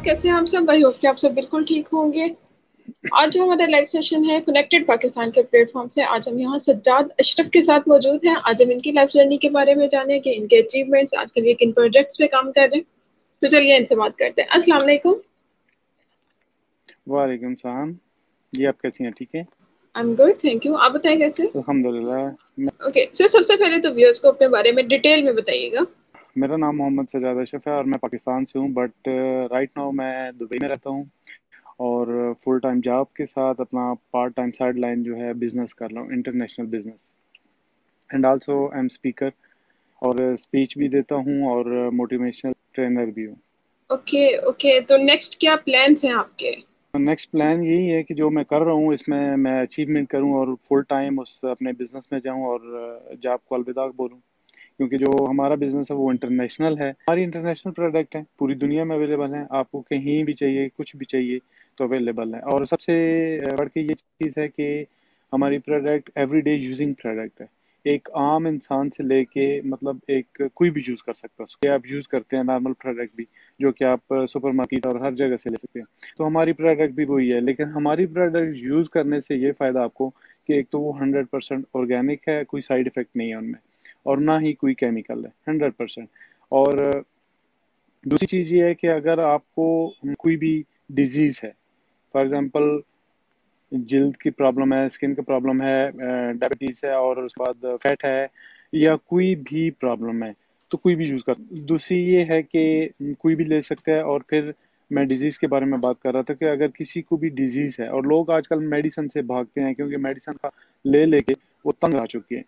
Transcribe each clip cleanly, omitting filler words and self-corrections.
कैसे हैं आप सब? आई होप कि आप सब बिल्कुल ठीक होंगे। आज जो हमारा लाइव सेशन है कनेक्टेड पाकिस्तान के प्लेटफॉर्म से, आज हम यहाँ सज्जाद अशरफ के साथ मौजूद हैं। आज हम इनकी लाइफ जर्नी के बारे में जाने कि इनके अचीवमेंट्स, आज के लिए किन प्रोजेक्ट्स पे काम कर रहे हैं। तो चलिए इनसे बात करते हैं। अस्सलाम वालेकुम। वालेकुम सलाम। जी आप कैसी हैं? ठीक है, I am good, thank you. आप बताएं कैसे? अल्हम्दुलिल्लाह। ओके सर, सबसे पहले तो व्यूअर्स को अपने बारे में डिटेल में बताइएगा। मेरा नाम मोहम्मद सजाद अशरफ है और मैं पाकिस्तान से हूँ, बट राइट नाउ मैं दुबई में रहता हूँ। और फुल टाइम जॉब के साथ अपना पार्ट टाइम साइड लाइन जो है बिजनेस कर रहा हूँ, international business. And also I am speaker, और स्पीच भी देता हूँ और मोटिवेशनल ट्रेनर भी हूँ। ओके ओके, तो नेक्स्ट क्या प्लान्स हैं आपके? नेक्स्ट प्लान यही है कि जो मैं कर रहा हूँ इसमें मैं अचीवमेंट करूँ और फुल टाइम उस अपने बिजनेस में जाऊँ और जॉब को अलविदा बोलूँ, क्योंकि जो हमारा बिजनेस है वो इंटरनेशनल है। हमारी इंटरनेशनल प्रोडक्ट है, पूरी दुनिया में अवेलेबल है। आपको कहीं भी चाहिए, कुछ भी चाहिए तो अवेलेबल है। और सबसे बढ़ के ये चीज़ है कि हमारी प्रोडक्ट एवरीडे यूजिंग प्रोडक्ट है। एक आम इंसान से लेके मतलब एक कोई भी यूज़ कर सकता है उसके। आप यूज़ करते हैं नॉर्मल प्रोडक्ट भी, जो कि आप सुपरमार्केट और हर जगह से ले सकते हैं। तो हमारी प्रोडक्ट भी वही है, लेकिन हमारी प्रोडक्ट यूज़ करने से ये फ़ायदा आपको कि एक तो वो 100% ऑर्गेनिक है, कोई साइड इफ़ेक्ट नहीं है उनमें, और ना ही कोई केमिकल है, 100%। और दूसरी चीज़ ये है कि अगर आपको कोई भी डिजीज़ है, फॉर एग्जांपल जिल्द की प्रॉब्लम है, स्किन की प्रॉब्लम है, डायबिटीज़ है और उसके बाद फैट है, या कोई भी प्रॉब्लम है, तो कोई भी यूज़ कर। दूसरी ये है कि कोई भी ले सकता है। और फिर मैं डिजीज़ के बारे में बात कर रहा था कि अगर किसी को भी डिजीज़ है, और लोग आजकल मेडिसिन से भागते हैं क्योंकि मेडिसिन का ले लेके वो तंग आ चुके हैं,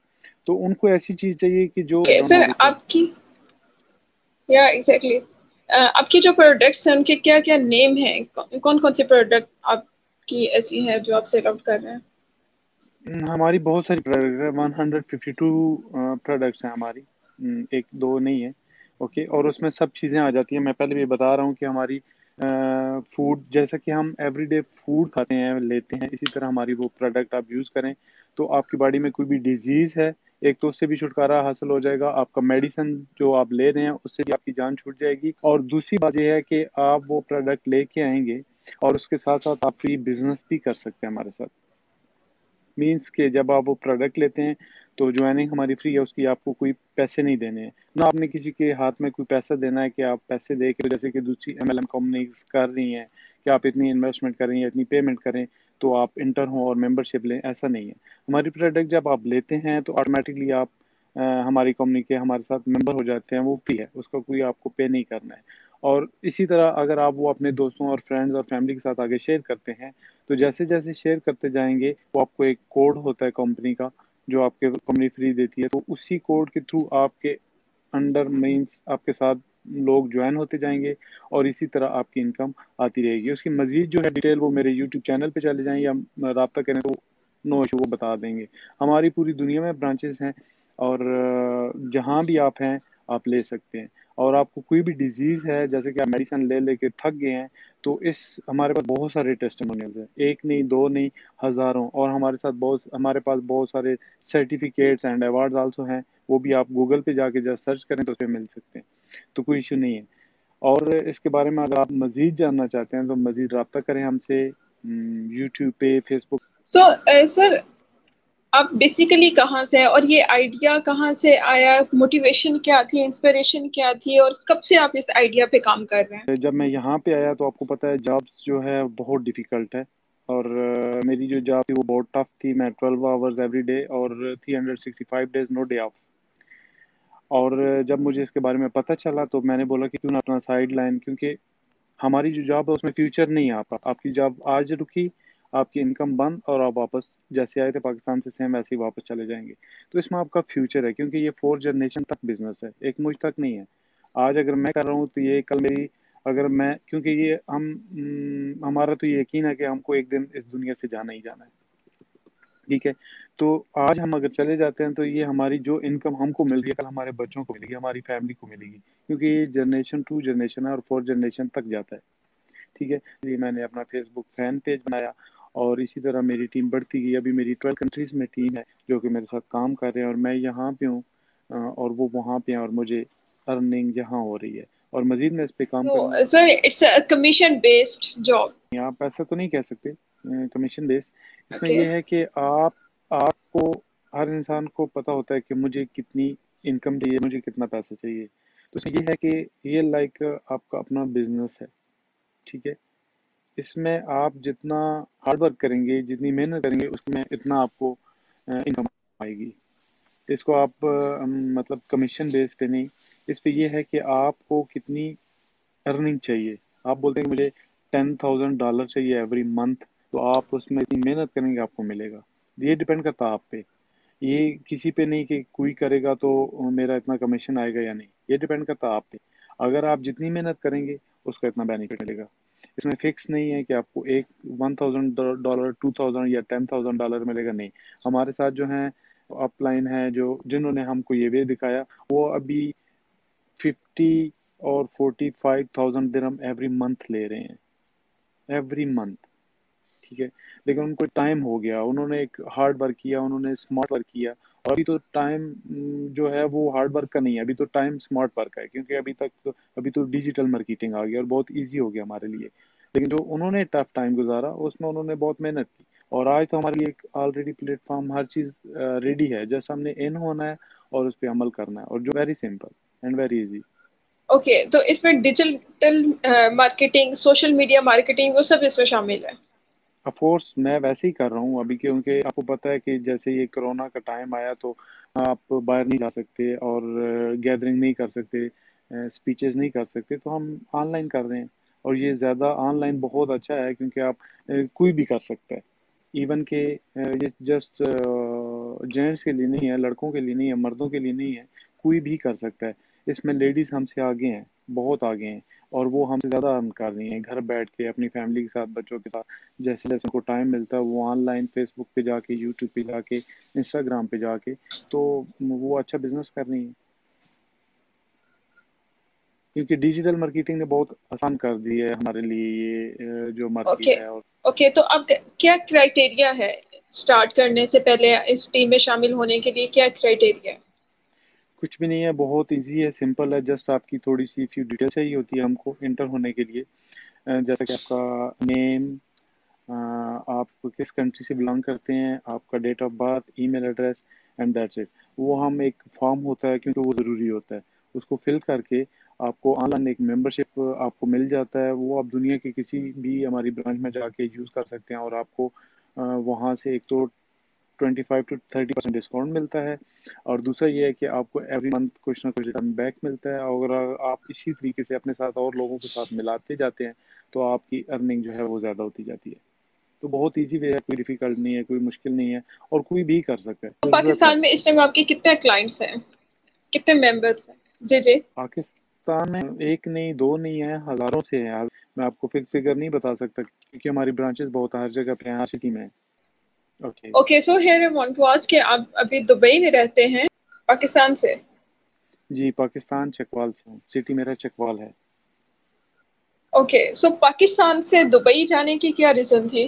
तो उनको ऐसी चीज़ चाहिए कि जो ओके दोनों सर, विद। आपकी या एग्जैक्टली आपकी जो प्रोडक्ट्स हैं उनके क्या क्या नेम हैं? कौन कौन से प्रोडक्ट आपकी ऐसी हैं जो आप सेल आउट कर रहे हैं? हमारी बहुत सारी प्रोडक्ट है, 152 प्रोडक्ट्स हैं हमारी। एक दो नहीं है। ओके, और उसमें सब चीज़ें आ जाती हैं। मैं पहले भी बता रहा हूँ कि हमारी फूड, जैसा कि हम एवरीडे फूड खाते हैं लेते हैं, इसी तरह हमारी वो प्रोडक्ट आप यूज़ करें तो आपकी बॉडी में कोई भी डिजीज़ है, एक तो उससे भी छुटकारा हासिल हो जाएगा। आपका मेडिसिन जो आप ले रहे हैं उससे भी आपकी जान छूट जाएगी। और दूसरी बात यह है कि आप वो प्रोडक्ट लेके आएंगे और उसके साथ साथ आप फ्री बिजनेस भी कर सकते हैं हमारे साथ। मीन्स के जब आप वो प्रोडक्ट लेते हैं तो ज्वाइनिंग हमारी फ्री है, उसकी आपको कोई पैसे नहीं देने हैं, ना आपने किसी के हाथ में कोई पैसा देना है कि आप पैसे दे के, जैसे कि दूसरी एमएलएम कंपनीज कर रही हैं कि आप इतनी इन्वेस्टमेंट करें या इतनी पेमेंट करें तो आप इंटर हों और मेंबरशिप लें। ऐसा नहीं है। हमारी प्रोडक्ट जब आप लेते हैं तो ऑटोमेटिकली आप हमारी कंपनी के हमारे साथ मेंबर हो जाते हैं। वो फ्री है, उसका कोई आपको पे नहीं करना है। और इसी तरह अगर आप वो अपने दोस्तों और फ्रेंड्स और फैमिली के साथ आगे शेयर करते हैं तो जैसे जैसे शेयर करते जाएंगे वो आपको एक कोड होता है कंपनी का, जो आपके कंपनी फ्री देती है, तो उसी कोड के थ्रू आपके अंडर मीन्स आपके साथ लोग ज्वाइन होते जाएंगे और इसी तरह आपकी इनकम आती रहेगी। उसकी मजीद जो है डिटेल वो मेरे यूट्यूब चैनल पे चले जाएं या रब्ता करें तो नो इशू, वो बता देंगे। हमारी पूरी दुनिया में ब्रांचेस हैं और जहाँ भी आप हैं आप ले सकते हैं। और आपको कोई भी डिजीज़ है, जैसे कि आप मेडिसिन ले लेके थक गए हैं, तो इस हमारे पास बहुत सारे टेस्टिमोनियल्स हैं, एक नहीं दो नहीं, हज़ारों। और हमारे पास बहुत सारे सर्टिफिकेट्स एंड अवार्ड्स आल्सो हैं। वो भी आप गूगल पे जाके जब सर्च करें तो उसपे मिल सकते हैं, तो कोई इशू नहीं है। और इसके बारे में अगर आप मज़ीद जानना चाहते हैं तो मज़ीद रब्ता करें हमसे यूट्यूब पे, फेसबुक। सो सर, आप बेसिकली कहाँ से हैं और ये आइडिया कहाँ से आया? मोटिवेशन क्या थी, इंस्पिरेशन क्या थी, और कब से आप इस आइडिया पे काम कर रहे हैं? जब मैं यहाँ पे आया तो आपको पता है जॉब्स जो है बहुत डिफ़िकल्ट है। और मेरी जो जॉब थी वो बहुत टफ थी। मैं 12 आवर्स एवरी डे और 365 डेज नो डे ऑफ। और जब मुझे इसके बारे में पता चला तो मैंने बोला कि क्यों ना अपना साइड लाइन, क्योंकि हमारी जो जॉब है उसमें फ्यूचर नहीं है। आपकी जॉब आज रुकी, आपकी इनकम बंद, और आप वापस जैसे आए थे पाकिस्तान से सेम वैसे ही वापस चले जाएंगे। तो इसमें आपका फ्यूचर है, क्योंकि ये 4 जनरेशन तक बिजनेस है, एक मुझ तक नहीं है। आज अगर मैं कर रहा हूँ तो ये कल मेरी, अगर मैं, क्योंकि ये हमारा तो ये यकीन है कि हमको एक दिन इस दुनिया से जाना ही जाना है। ठीक है, तो आज हम अगर चले जाते हैं तो ये हमारी जो इनकम हमको मिल रही है कल हमारे बच्चों को मिलेगी, हमारी फैमिली को मिलेगी, क्योंकि ये जनरेशन टू जनरेशन है और 4 जनरेशन तक जाता है। ठीक है, ये मैंने अपना फेसबुक फैन पेज बनाया और इसी तरह मेरी टीम बढ़ती गई। अभी मेरी 12 कंट्रीज में टीम है जो कि मेरे साथ काम कर रहे हैं, और मैं यहाँ पे हूँ और वो वहाँ पे हैं, और मुझे अर्निंग यहाँ हो रही है। और मजीद मैं इस पे काम करूंगा। तो sir it's a commission based job? आप ऐसा तो नहीं कह सकते कमीशन बेस। इसमें ओके। यह है कि आपको हर इंसान को पता होता है कि मुझे कितनी इनकम चाहिए, मुझे कितना पैसा चाहिए। तो इसमें यह है कि ये लाइक आपका अपना बिजनेस है, ठीक है। इसमें आप जितना हार्ड वर्क करेंगे, जितनी मेहनत करेंगे, उसमें इतना आपको इनकम आएगी। इसको आप मतलब कमीशन बेस पे नहीं, इस पे ये है कि आपको कितनी अर्निंग चाहिए। आप बोलते हैं कि मुझे $10,000 चाहिए एवरी मंथ, तो आप उसमें इतनी मेहनत करेंगे आपको मिलेगा। ये डिपेंड करता है आप पे, ये किसी पे नहीं कि कोई करेगा तो मेरा इतना कमीशन आएगा या नहीं। ये डिपेंड करता है आप पे। अगर आप जितनी मेहनत करेंगे उसका इतना बेनिफिट मिलेगा। इसमें फिक्स नहीं है कि आपको एक $1,000, 2,000 या $10,000 मिलेगा, नहीं। हमारे साथ जो हैं अपलाइन है, जो जिन्होंने हमको ये वे दिखाया, वो अभी 50 और 45,000 दिरहम एवरी मंथ ले रहे हैं, एवरी मंथ, ठीक है। लेकिन उनको टाइम हो गया, उन्होंने एक हार्ड वर्क किया, उन्होंने स्मार्ट वर्क किया। और अभी तो टाइम जो है वो हार्ड वर्क का नहीं है, अभी तो टाइम स्मार्ट वर्क है, क्योंकि अभी तो डिजिटल मार्केटिंग आ गया और बहुत इजी हो गया हमारे लिए। लेकिन जो उन्होंने टफ टाइम गुजारा उसमें उन्होंने बहुत मेहनत की, और आज तो हमारे लिए एक ऑलरेडी प्लेटफॉर्म हर चीज़ रेडी है, जस्ट हमने इन होना है और उस पर अमल करना है, और जो very simple and very easy. Okay, तो इसमें digital marketing, social media marketing, वो सब इसमें शामिल है? ऑफ कोर्स मैं वैसे ही कर रहा हूँ अभी, क्योंकि आपको पता है कि जैसे ये कोरोना का टाइम आया तो आप बाहर नहीं जा सकते और गैदरिंग नहीं कर सकते, स्पीचेस नहीं कर सकते, तो हम ऑनलाइन कर रहे हैं। और ये ज़्यादा ऑनलाइन बहुत अच्छा है, क्योंकि आप कोई भी कर सकता है। इवन के ये जस्ट जेंट्स के लिए नहीं है, लड़कों के लिए नहीं है, मर्दों के लिए नहीं है, कोई भी कर सकता है। इसमें लेडीज़ हमसे आगे हैं, बहुत आगे हैं, और वो हमसे ज़्यादा अर्न कर रही हैं घर बैठ के अपनी फैमिली के साथ, बच्चों के साथ। जैसे जैसे उनको टाइम मिलता है वो ऑनलाइन फेसबुक पे जाके, यूट्यूब पे जाके, इंस्टाग्राम पे जाके, तो वो अच्छा बिजनेस कर रही है, क्योंकि डिजिटल मार्केटिंग ने बहुत आसान कर दी है हमारे लिए ये जो ओके। मार्केट है। और ओके, तो अब क्या क्राइटेरिया है स्टार्ट करने से पहले, इस टीम में शामिल होने के लिए क्या क्राइटेरिया है? कुछ भी नहीं है, बहुत इजी है, सिंपल है। जस्ट आपकी थोड़ी सी फ्यू डिटेल चाहिए होती है हमको इंटर होने के लिए, जैसे कि आपका नेम, आप किस कंट्री से बिलोंग करते हैं, आपका date of birth, email address, and that's it. वो हम एक फॉर्म होता है, क्योंकि वो ज़रूरी होता है, उसको फिल करके आपको ऑनलाइन एक मेंबरशिप आपको मिल जाता है। वो आप दुनिया के किसी भी हमारी ब्रांच में जाके यूज़ कर सकते हैं, और आपको वहाँ से एक तो 25 to 30% डिस्काउंट मिलता है, और दूसरा ये है कि आपको एवरी मंथ कुछ ना कुछ रिटर्न बैक मिलता है। और अगर आप इसी तरीके से अपने साथ और लोगों के साथ मिलाते जाते हैं, तो आपकी अर्निंग जो है वो ज़्यादा होती जाती है। तो बहुत ईजी वे है, कोई डिफिकल्ट नहीं है, कोई मुश्किल नहीं है, और कोई भी कर सकता है, तो ज़रूरत है। पाकिस्तान में इस टाइम आपके कितने क्लाइंट्स हैं, कितने मेंबर्स हैं? जी जी। पाकिस्तान में एक नहीं, दो नहीं है, हज़ारों से है। मैं आपको फिक्स फिगर नहीं बता सकता, क्योंकि हमारी ब्रांचेस बहुत हर जगह पे हैं, हर सिटी में। Okay. Okay, so here I want to ask कि आप अभी दुबई में रहते हैं पाकिस्तान से? जी, पाकिस्तान चकवाल से हूँ, सिटी मेरा चकवाल है। ओके, सो पाकिस्तान से दुबई जाने की क्या रीजन थी?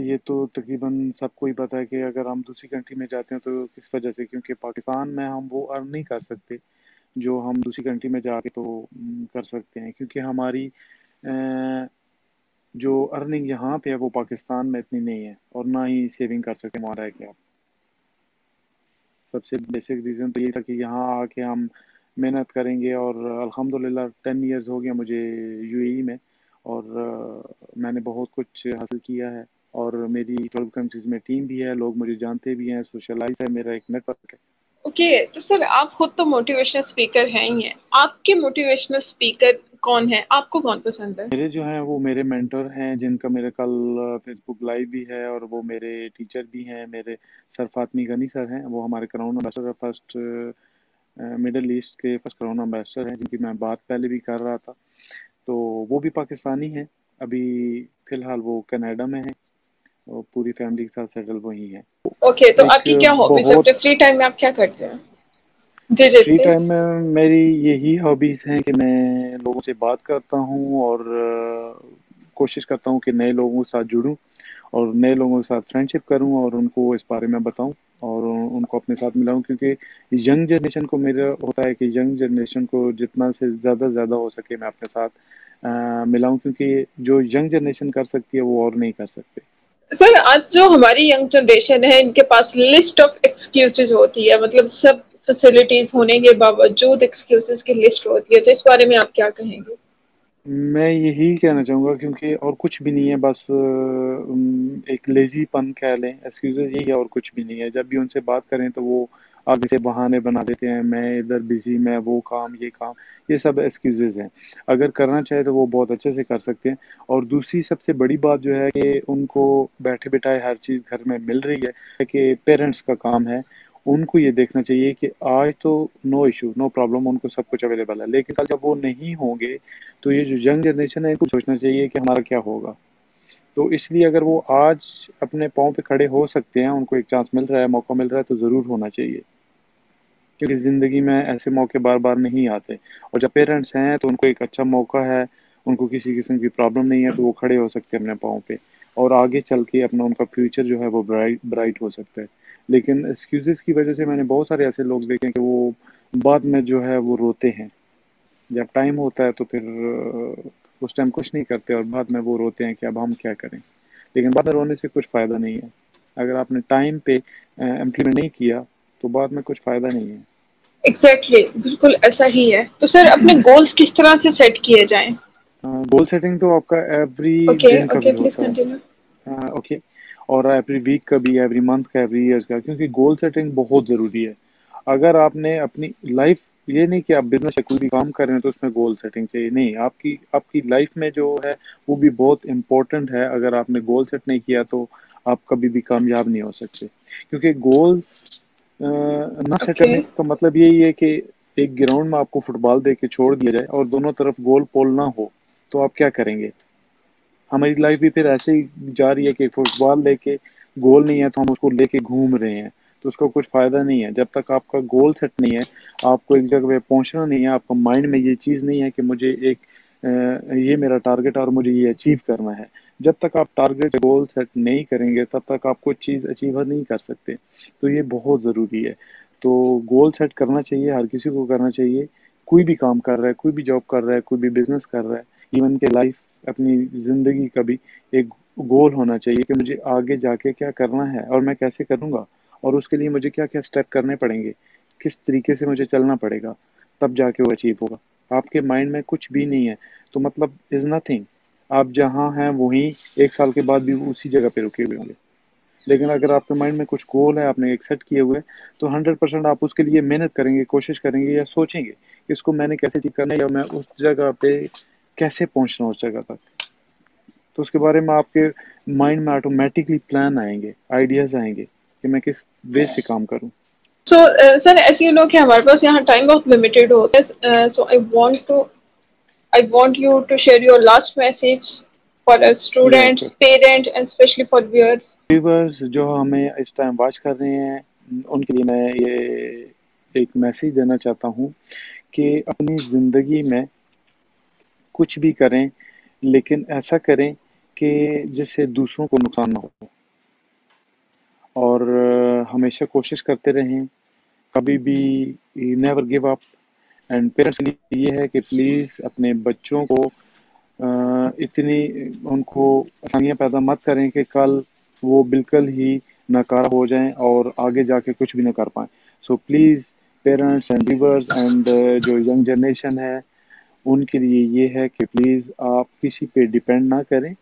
ये तो तकरीबन सबको ही पता है कि अगर हम दूसरी कंट्री में जाते हैं तो किस वजह से, क्योंकि पाकिस्तान में हम वो अर्न नहीं कर सकते जो हम दूसरी कंट्री में जाके तो कर सकते हैं, क्योंकि हमारी अ, जो अर्निंग यहाँ पे है वो पाकिस्तान में इतनी नहीं है, और ना ही सेविंग कर सकते वहाँ रह के आप। सबसे बेसिक रीज़न तो ये था कि यहाँ आके हम मेहनत करेंगे, और अल्हम्दुलिल्लाह 10 इयर्स हो गया मुझे यूएई में, और मैंने बहुत कुछ हासिल किया है। और मेरी 12 कंट्रीज़ में टीम भी है, लोग मुझे जानते भी हैं, सोशलाइज है, मेरा एक नेटवर्क है। ओके, तो सर आप खुद तो मोटिवेशनल स्पीकर हैं ही हैं, आपके मोटिवेशनल स्पीकर कौन है, आपको कौन पसंद है? मेरे जो हैं वो मेरे मेंटर हैं, जिनका मेरे कल फेसबुक लाइव भी है, और वो मेरे टीचर भी हैं। मेरे सर फातमी गनी सर हैं, वो हमारे crown ambassador first middle east के फर्स्ट क्राउन एम्बेसडर हैं, जिनकी मैं बात पहले भी कर रहा था। तो वो भी पाकिस्तानी हैं, अभी फ़िलहाल वो कनाडा में हैं, और पूरी फैमिली के साथ सेटल वहीं हैं। ओके, तो एक आपकी क्या हॉबीज है, बहुत अपने फ्री टाइम में आप क्या करते हैं? जी जी फ्री प्लीज। टाइम में मेरी यही हॉबीज़ हैं कि मैं लोगों से बात करता हूँ, और कोशिश करता हूँ कि नए लोगों के साथ जुड़ूँ, और नए लोगों के साथ फ्रेंडशिप करूँ, और उनको इस बारे में बताऊँ। और उनको अपने साथ मिलाऊं, क्योंकि यंग जनरेशन को मेरा होता है कि यंग जनरेशन को जितना से ज़्यादा हो सके मैं अपने साथ मिलाऊं, क्योंकि जो यंग जनरेशन कर सकती है वो और नहीं कर सकते। सर आज जो हमारी यंग जनरेशन है इनके पास लिस्ट ऑफ एक्सक्यूजेज होती है, मतलब सब फैसिलिटीज होने के बावजूद एक्सक्यूजेज की लिस्ट होती है, तो इस बारे में आप क्या कहेंगे? मैं यही कहना चाहूँगा, क्योंकि और कुछ भी नहीं है, बस एक लेजीपन कह लें, एक्सक्यूजेज यही है और कुछ भी नहीं है। जब भी उनसे बात करें तो वो आगे से बहाने बना देते हैं, मैं इधर बिजी, मैं वो काम, ये काम, ये सब एक्सक्यूजेज हैं। अगर करना चाहे तो वो बहुत अच्छे से कर सकते हैं। और दूसरी सबसे बड़ी बात जो है कि उनको बैठे बिठाए हर चीज़ घर में मिल रही है, कि पेरेंट्स का काम है उनको ये देखना चाहिए कि आज तो नो इशू, नो प्रॉब्लम, उनको सब कुछ अवेलेबल है, लेकिन कल जब वो नहीं होंगे तो ये जो यंग जनरेशन है इनको सोचना चाहिए कि हमारा क्या होगा। तो इसलिए अगर वो आज अपने पाँव पे खड़े हो सकते हैं, उनको एक चांस मिल रहा है, मौका मिल रहा है, तो ज़रूर होना चाहिए, क्योंकि ज़िंदगी में ऐसे मौके बार बार नहीं आते। और जब पेरेंट्स हैं तो उनको एक अच्छा मौका है, उनको किसी किस्म की प्रॉब्लम नहीं है, तो वो खड़े हो सकते हैं अपने पाँव पे, और आगे चल के अपना उनका फ्यूचर जो है वो ब्राइट ब्राइट हो सकता है। लेकिन एक्सक्यूजेस की वजह से मैंने बहुत सारे ऐसे लोग देखे हैं कि वो बाद में जो है वो रोते हैं। जब टाइम होता है तो फिर उस टाइम कुछ नहीं करते, और बाद में वो रोते हैं कि अब हम क्या करें। लेकिन बाद में रोने से कुछ फ़ायदा नहीं है। अगर आपने टाइम पे इम्प्लीमेंट नहीं किया तो बाद में कुछ फ़ायदा नहीं है। एग्जैक्टली बिल्कुल ऐसा ही है। तो सर अपने गोल्स किस तरह से सेट किए जाएं? गोल सेटिंग तो आपका एवरी ओके दिन का ओके, भी प्लीज होता है। कंटिन्यू। ओके। और एवरी वीक का भी, एवरी मंथ का, एवरी ईयर्स का, क्योंकि गोल सेटिंग बहुत ज़रूरी है। अगर आपने अपनी लाइफ, ये नहीं कि आप बिजनेस या कोई भी काम कर रहे हैं तो उसमें गोल सेटिंग चाहिए, नहीं, आपकी आपकी लाइफ में जो है वो भी बहुत इंपॉर्टेंट है। अगर आपने गोल सेट नहीं किया तो आप कभी भी कामयाब नहीं हो सकते, क्योंकि गोल ना सेट ओके। करने का मतलब यही है कि एक ग्राउंड में आपको फुटबॉल दे के छोड़ दिया जाए और दोनों तरफ गोल पोल ना हो, तो आप क्या करेंगे? हमारी लाइफ भी फिर ऐसे ही जा रही है कि फुटबॉल लेके गोल नहीं है तो हम उसको लेके घूम रहे हैं, तो उसका कुछ फायदा नहीं है। जब तक आपका गोल सेट नहीं है, आपको एक जगह पे पहुंचना नहीं है, आपका माइंड में ये चीज़ नहीं है कि मुझे एक ये मेरा टारगेट है और मुझे ये अचीव करना है। जब तक आप टारगेट गोल सेट नहीं करेंगे तब तक आप कोई चीज़ अचीव नहीं कर सकते। तो ये बहुत ज़रूरी है। तो गोल सेट करना चाहिए, हर किसी को करना चाहिए। कोई भी काम कर रहा है, कोई भी जॉब कर रहा है, कोई भी बिजनेस कर रहा है, इवन के लाइफ, अपनी ज़िंदगी का भी एक गोल होना चाहिए कि मुझे आगे जाके क्या करना है और मैं कैसे करूँगा, और उसके लिए मुझे क्या-क्या स्टेप करने पड़ेंगे, किस तरीके से मुझे चलना पड़ेगा, तब जाके वो अचीव होगा। आपके माइंड में कुछ भी नहीं है, तो मतलब इज़ नथिंग। आप जहाँ हैं वहीं 1 साल के बाद भी उसी जगह पे रुके हुए होंगे। लेकिन अगर आपके माइंड में कुछ गोल है, आपने एक सेट किए हुए हैं, तो 100% आप उसके लिए मेहनत करेंगे, कोशिश करेंगे या सोचेंगे कि इसको मैंने कैसे अचीव करना है, या मैं उस जगह पे कैसे पहुँचना उस जगह तक। तो उसके बारे में आपके माइंड में ऑटोमेटिकली प्लान आएंगे, आइडियाज आएंगे कि मैं किस वे से काम करूं। सो सर ऐसे लोग कि हमारे पास यहाँ टाइम बहुत लिमिटेड होता है, so I want you to share your last message for yes, students, parents and specially for viewers. Viewers जो हमें इस टाइम वॉच कर रहे हैं, उनके लिए मैं ये एक मैसेज देना चाहता हूँ कि अपनी ज़िंदगी में कुछ भी करें, लेकिन ऐसा करें कि जिससे दूसरों को नुकसान ना हो, और हमेशा कोशिश करते रहें, कभी भी never give up. And parents के लिए ये है कि प्लीज़ अपने बच्चों को इतनी उनको आसानियाँ पैदा मत करें कि कल वो बिल्कुल ही नाकारा हो जाएं और आगे जाके कुछ भी ना कर पाएँ। So please parents and viewers and जो यंग जनरेशन है, उनके लिए ये है कि प्लीज़ आप किसी पे डिपेंड ना करें,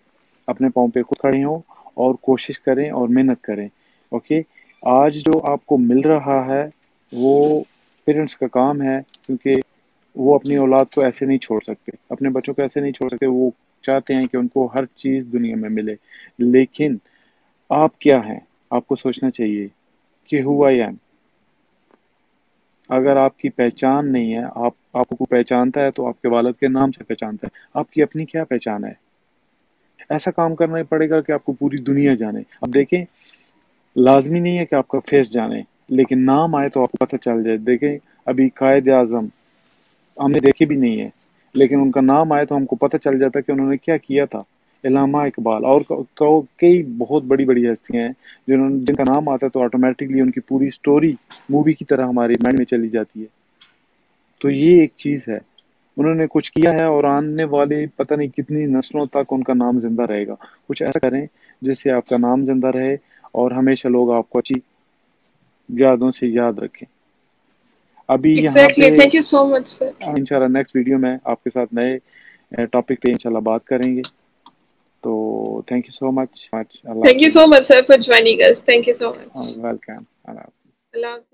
अपने पाँव पे खुद खड़े हों और कोशिश करें और मेहनत करें। ओके? आज जो आपको मिल रहा है वो पेरेंट्स का काम है, क्योंकि वो अपनी औलाद को ऐसे नहीं छोड़ सकते, अपने बच्चों को ऐसे नहीं छोड़ सकते। वो चाहते हैं कि उनको हर चीज़ दुनिया में मिले। लेकिन आप क्या हैं? आपको सोचना चाहिए कि हू आई एम। अगर आपकी पहचान नहीं है, आप आपको कोई पहचानता है तो आपके वालिद के नाम से पहचानता है। आपकी अपनी क्या पहचान है? ऐसा काम करना पड़ेगा कि आपको पूरी दुनिया जाने। अब देखें, लाज़मी नहीं है कि आपका फेस जाने, लेकिन नाम आए तो आपको पता चल जाए। देखें, अभी कायद-ए-आज़म हमने देखे भी नहीं है, लेकिन उनका नाम आए तो हमको पता चल जाता है कि उन्होंने क्या किया था। इल्लामा इकबाल और कई बहुत बड़ी बड़ी हस्तियां हैं जिनका नाम आता है तो ऑटोमेटिकली उनकी पूरी स्टोरी मूवी की तरह हमारे माइंड में चली जाती है। तो ये एक चीज है, उन्होंने कुछ किया है और आने वाले पता नहीं कितनी नस्लों तक उनका नाम जिंदा रहेगा। कुछ ऐसा करें जिससे आपका नाम जिंदा रहे और हमेशा लोग आपको अच्छी यादों से याद रखें। अभी यहाँ पे exactly, thank you so much sir. इंशाल्लाह नेक्स्ट वीडियो में आपके साथ नए टॉपिक पे इंशाल्लाह बात करेंगे। तो thank you so much much, Allah thank you Hafiz. So much sir for joining us, thank you so much. Welcome, Allah Hafiz. Allah Hafiz.